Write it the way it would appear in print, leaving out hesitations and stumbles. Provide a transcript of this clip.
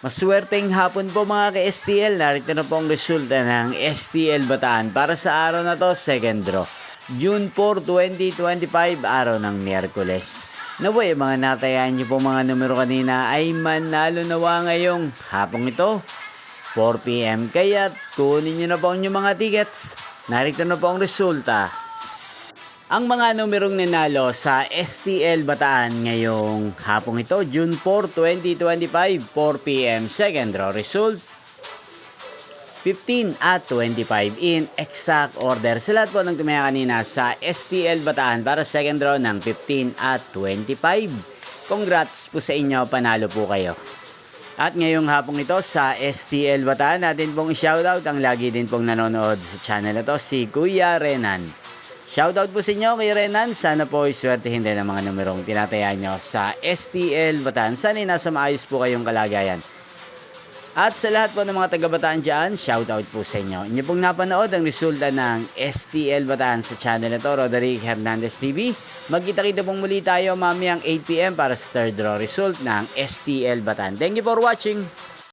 Maswerteng hapon po mga ka-STL. Narito na po ang resulta ng STL Bataan para sa araw na to, second draw. June 4, 2025, araw ng Miyerkules. Naway, mga natayaan nyo po mga numero kanina ay manalo nawa ngayong hapong ito, 4 PM. Kaya kunin nyo na po ang inyong mga tickets. Narito na po ang resulta. Ang mga numerong nanalo sa STL Bataan ngayong hapong ito, June 4, 2025, 4 PM, second draw result, 15 at 25 in exact order. Sa lahat po ng tumaya kanina sa STL Bataan para second draw ng 15 at 25. Congrats po sa inyo, panalo po kayo. At ngayong hapong ito sa STL Bataan, natin pong shoutout ang lagi din pong nanonood sa channel na to, si Kuya Renan. Shoutout po sa inyo kay Renan. Sana po iswertehin din ang mga numerong tinataya nyo sa STL Bataan. Sana nasa maayos po kayong kalagayan. At sa lahat po ng mga taga-Bataan dyan, shoutout po sa inyo. Inyo pong napanood ang resulta ng STL Bataan sa channel na to, Roderick Hernandez TV. Magkita-kita pong muli tayo mamayang 8 PM para sa third draw result ng STL Bataan. Thank you for watching.